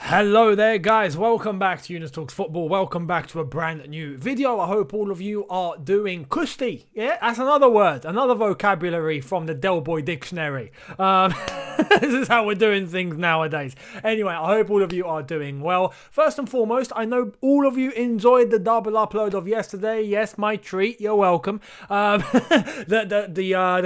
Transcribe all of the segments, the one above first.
Hello there guys, welcome back to Younes Talks Football, welcome back to a brand new video. I hope all of you are doing kushti. Yeah, that's another word, another vocabulary from the Del Boy dictionary. This is how we're doing things nowadays. Anyway, I hope all of you are doing well. First and foremost, I know all of you enjoyed the double upload of yesterday. Yes, my treat, you're welcome. The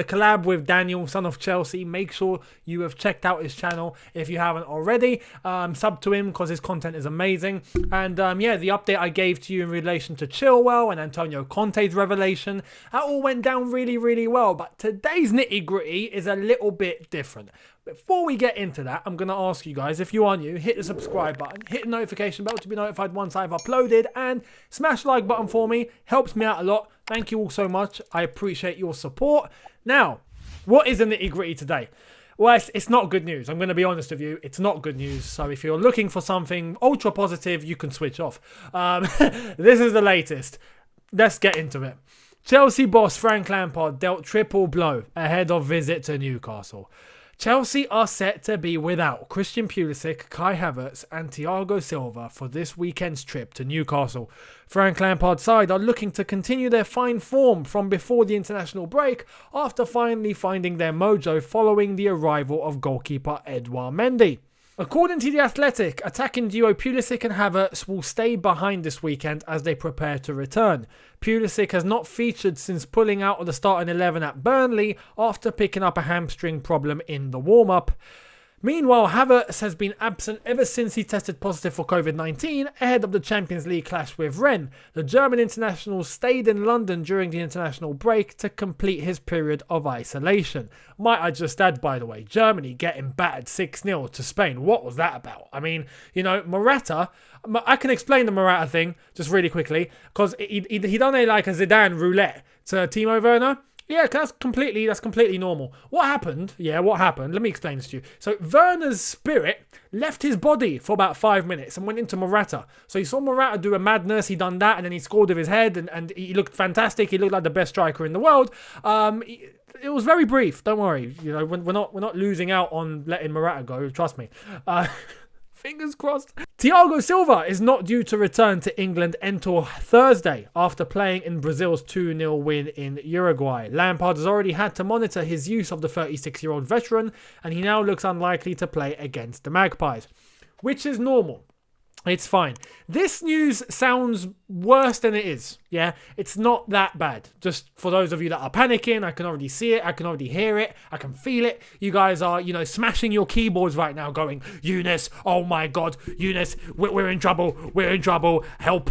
collab with Daniel, son of Chelsea. Make sure you have checked out his channel if you haven't already. Sub to him because his content is amazing. And yeah, the update I gave to you in relation to Chilwell and Antonio Conte's revelation, that all went down really, really well. But today's nitty-gritty is a little bit different. Before we get into that, I'm going to ask you guys, if you are new, hit the subscribe button, hit the notification bell to be notified once I've uploaded, and smash the like button for me. Helps me out a lot. Thank you all so much. I appreciate your support. Now, what is the nitty-gritty today? Well, it's not good news. I'm going to be honest with you. It's not good news. So if you're looking for something ultra positive, you can switch off. This is the latest. Let's get into it. Chelsea boss Frank Lampard dealt triple blow ahead of visit to Newcastle. Chelsea are set to be without Christian Pulisic, Kai Havertz and Thiago Silva for this weekend's trip to Newcastle. Frank Lampard's side are looking to continue their fine form from before the international break after finally finding their mojo following the arrival of goalkeeper Edouard Mendy. According to The Athletic, attacking duo Pulisic and Havertz will stay behind this weekend as they prepare to return. Pulisic has not featured since pulling out of the starting 11 at Burnley after picking up a hamstring problem in the warm-up. Meanwhile, Havertz has been absent ever since he tested positive for COVID-19 ahead of the Champions League clash with Rennes. The German international stayed in London during the international break to complete his period of isolation. Might I just add, by the way, Germany getting battered 6-0 to Spain. What was that about? I mean, you know, Morata, I can explain the Morata thing just really quickly because he done a Zidane roulette to Timo Werner. Yeah, that's completely normal. What happened? Let me explain this to you. So Werner's spirit left his body for about 5 minutes and went into Morata. So you saw Morata do a madness. He done that and then he scored with his head and he looked fantastic. He looked like the best striker in the world. It was very brief. Don't worry. You know, we're not losing out on letting Morata go. Trust me. Fingers crossed. Thiago Silva is not due to return to England until Thursday after playing in Brazil's 2-0 win in Uruguay. Lampard has already had to monitor his use of the 36-year-old veteran and he now looks unlikely to play against the Magpies, which is normal. It's fine. This news sounds worse than it is. Yeah, it's not that bad. Just for those of you that are panicking, I can already see it. I can already hear it. I can feel it. You guys are, you know, smashing your keyboards right now going, Younes, oh my God, Younes, we're in trouble. We're in trouble. Help.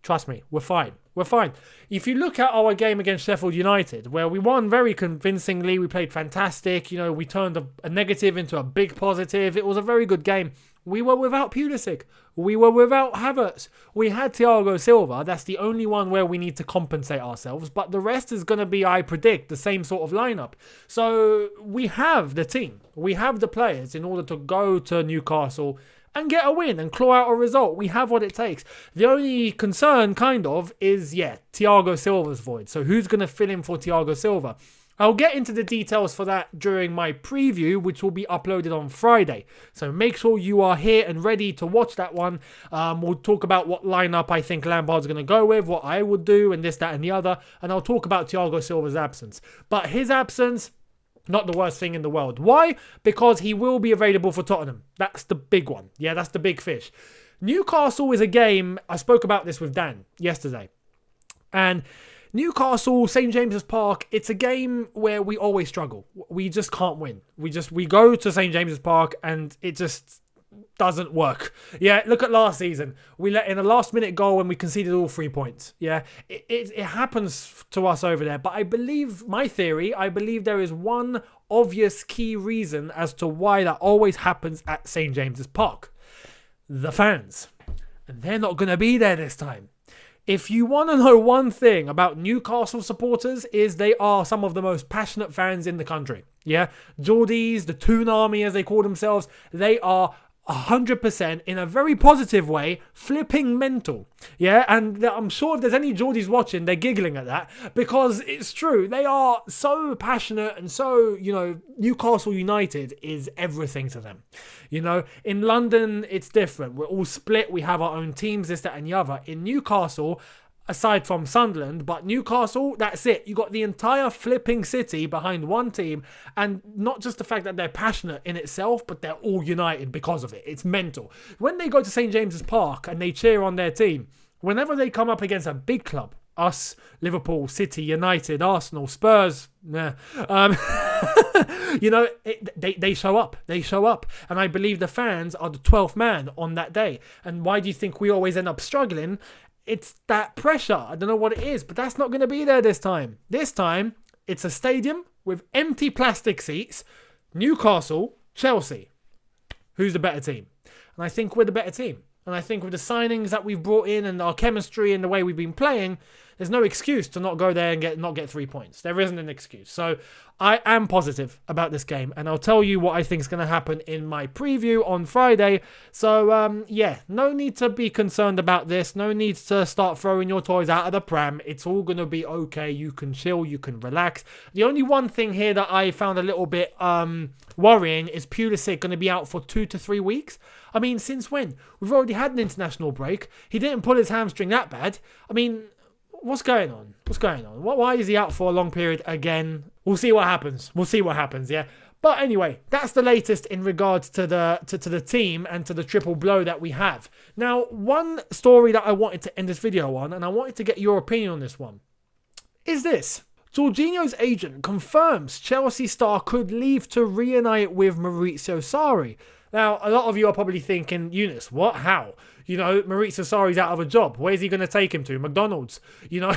Trust me, we're fine. We're fine. If you look at our game against Sheffield United, where we won very convincingly, we played fantastic. You know, we turned a negative into a big positive. It was a very good game. We were without Pulisic. We were without Havertz. We had Thiago Silva. That's the only one where we need to compensate ourselves. But the rest is going to be, I predict, the same sort of lineup. So we have the team. We have the players in order to go to Newcastle and get a win and claw out a result. We have what it takes. The only concern, kind of, is, Thiago Silva's void. So who's going to fill in for Thiago Silva? I'll get into the details for that during my preview, which will be uploaded on Friday. So make sure you are here and ready to watch that one. We'll talk about what lineup I think Lampard's going to go with, what I would do, and this, that, and the other. And I'll talk about Thiago Silva's absence. But his absence, not the worst thing in the world. Why? Because he will be available for Tottenham. That's the big one. Yeah, that's the big fish. Newcastle is a game, I spoke about this with Dan yesterday. And Newcastle, St. James's Park, it's a game where we always struggle. We just can't win. We go to St. James's Park and it just doesn't work. Yeah, look at last season. We let in a last-minute goal and we conceded all 3 points. Yeah, it happens to us over there. But I believe there is one obvious key reason as to why that always happens at St. James's Park. The fans. And they're not going to be there this time. If you want to know one thing about Newcastle supporters is they are some of the most passionate fans in the country. Yeah, Geordies, the Toon Army as they call themselves, they are 100% in a very positive way, flipping mental. Yeah, and I'm sure if there's any Geordies watching, they're giggling at that because it's true. They are so passionate and so, Newcastle United is everything to them. In London, it's different. We're all split. We have our own teams, this, that, and the other. In Newcastle, aside from Sunderland, but Newcastle, that's it. You got the entire flipping city behind one team, and not just the fact that they're passionate in itself, but they're all united because of it. It's mental. When they go to St. James's Park and they cheer on their team, whenever they come up against a big club, us, Liverpool, City, United, Arsenal, Spurs, they show up. They show up. And I believe the fans are the 12th man on that day. And why do you think we always end up struggling? It's that pressure. I don't know what it is, but that's not going to be there this time. This time, it's a stadium with empty plastic seats. Newcastle, Chelsea. Who's the better team? And I think we're the better team. And I think with the signings that we've brought in and our chemistry and the way we've been playing, there's no excuse to not go there and not get 3 points. There isn't an excuse. So I am positive about this game. And I'll tell you what I think is going to happen in my preview on Friday. So, no need to be concerned about this. No need to start throwing your toys out of the pram. It's all going to be okay. You can chill. You can relax. The only one thing here that I found a little bit worrying is Pulisic going to be out for 2 to 3 weeks. I mean, since when? We've already had an international break. He didn't pull his hamstring that bad. I mean, what's going on? Why is he out for a long period again? We'll see what happens. Yeah. But anyway, that's the latest in regards to the team and to the triple blow that we have. Now, one story that I wanted to end this video on, and I wanted to get your opinion on this one, is this. Jorginho's agent confirms Chelsea star could leave to reunite with Maurizio Sarri. Now, a lot of you are probably thinking, Younes, what? How? Maurizio Sarri's out of a job. Where's he going to take him to? McDonald's? No.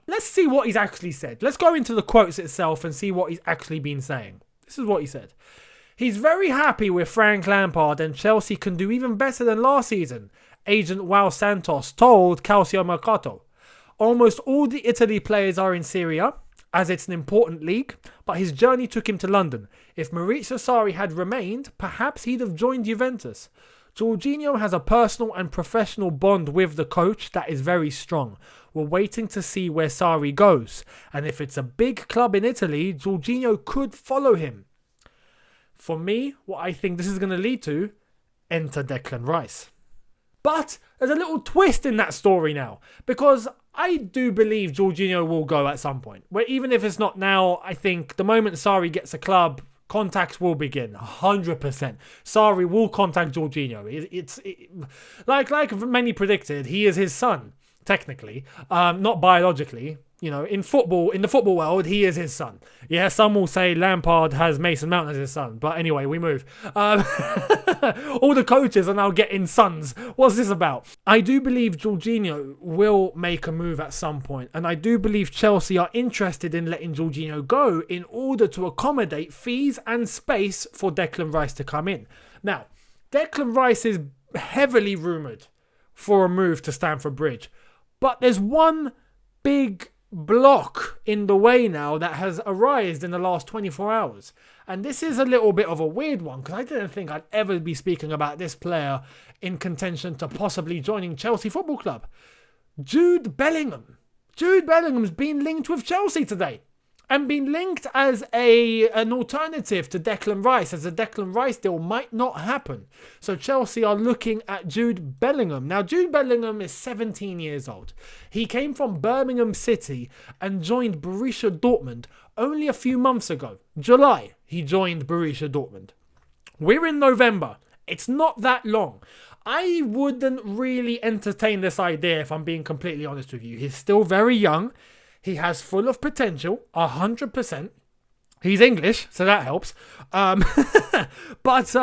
Let's see what he's actually said. Let's go into the quotes itself and see what he's actually been saying. This is what he said. He's very happy with Frank Lampard and Chelsea can do even better than last season, agent João Santos told Calcio Mercato. Almost all the Italy players are in Serie A, as it's an important league, but his journey took him to London. If Maurizio Sarri had remained, perhaps he'd have joined Juventus. Jorginho has a personal and professional bond with the coach that is very strong. We're waiting to see where Sarri goes, and if it's a big club in Italy, Jorginho could follow him. For me, what I think this is going to lead to, enter Declan Rice. But there's a little twist in that story now, because I do believe Jorginho will go at some point. Where even if it's not now, I think the moment Sarri gets a club, contacts will begin. 100%. Sarri will contact Jorginho. Like many predicted, he is his son, technically. Not biologically. In the football world, he is his son. Yeah, some will say Lampard has Mason Mount as his son. But anyway, we move. All the coaches are now getting sons. What's this about? I do believe Jorginho will make a move at some point. And I do believe Chelsea are interested in letting Jorginho go in order to accommodate fees and space for Declan Rice to come in. Now, Declan Rice is heavily rumoured for a move to Stamford Bridge. But there's one big block in the way now that has arisen in the last 24 hours. And this is a little bit of a weird one because I didn't think I'd ever be speaking about this player in contention to possibly joining Chelsea Football Club. Jude Bellingham. Jude Bellingham's been linked with Chelsea today and been linked as an alternative to Declan Rice, as a Declan Rice deal might not happen. So Chelsea are looking at Jude Bellingham. Now, Jude Bellingham is 17 years old. He came from Birmingham City and joined Borussia Dortmund only a few months ago. July, he joined Borussia Dortmund. We're in November. It's not that long. I wouldn't really entertain this idea if I'm being completely honest with you. He's still very young. He has full of potential, 100%. He's English, so that helps. But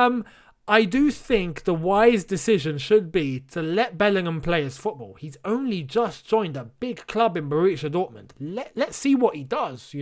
I do think the wise decision should be to let Bellingham play his football. He's only just joined a big club in Borussia Dortmund. Let's see what he does,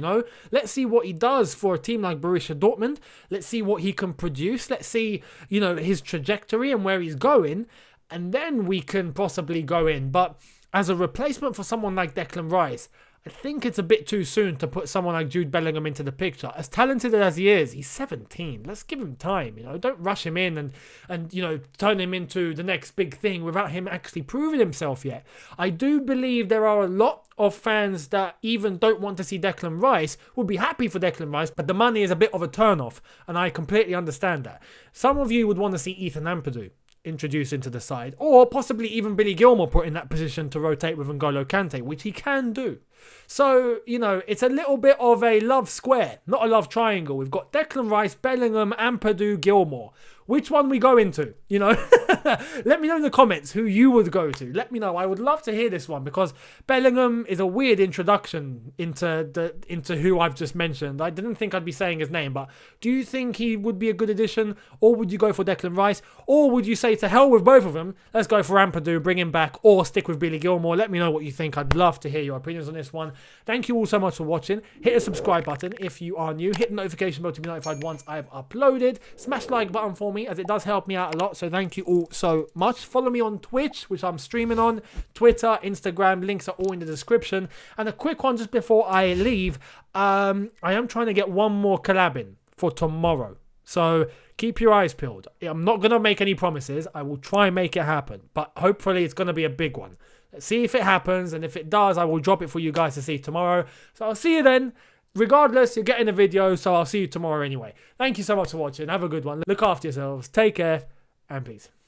Let's see what he does for a team like Borussia Dortmund. Let's see what he can produce. Let's see, his trajectory and where he's going. And then we can possibly go in. But as a replacement for someone like Declan Rice, I think it's a bit too soon to put someone like Jude Bellingham into the picture. As talented as he is, he's 17. Let's give him time, Don't rush him in and turn him into the next big thing without him actually proving himself yet. I do believe there are a lot of fans that even don't want to see Declan Rice would be happy for Declan Rice, but the money is a bit of a turn-off, and I completely understand that. Some of you would want to see Ethan Ampadu introduced into the side, or possibly even Billy Gilmour put in that position to rotate with N'Golo Kante, which he can do. So, it's a little bit of a love square, not a love triangle. We've got Declan Rice, Bellingham, Ampadu, Gilmour. Which one we go into, Let me know in the comments who you would go to. Let me know. I would love to hear this one because Bellingham is a weird introduction into who I've just mentioned. I didn't think I'd be saying his name, but do you think he would be a good addition, or would you go for Declan Rice, or would you say to hell with both of them? Let's go for Ampadu, bring him back, or stick with Billy Gilmour. Let me know what you think. I'd love to hear your opinions on this one. Thank you all so much for watching. Hit the subscribe button if you are new. Hit the notification bell to be notified once I've uploaded. Smash the like button for me, as it does help me out a lot, so thank you all so much. Follow me on Twitch, which I'm streaming on, Twitter, Instagram, links are all in the description. And a quick one just before I leave, I am trying to get one more collab in for tomorrow, so keep your eyes peeled. I'm not going to make any promises. I will try and make it happen, but hopefully it's going to be a big one. Let's see if it happens, and if it does, I will drop it for you guys to see tomorrow. So I'll see you then. Regardless, you're getting a video, so I'll see you tomorrow anyway. Thank you so much for watching. Have a good one. Look after yourselves. Take care, and peace.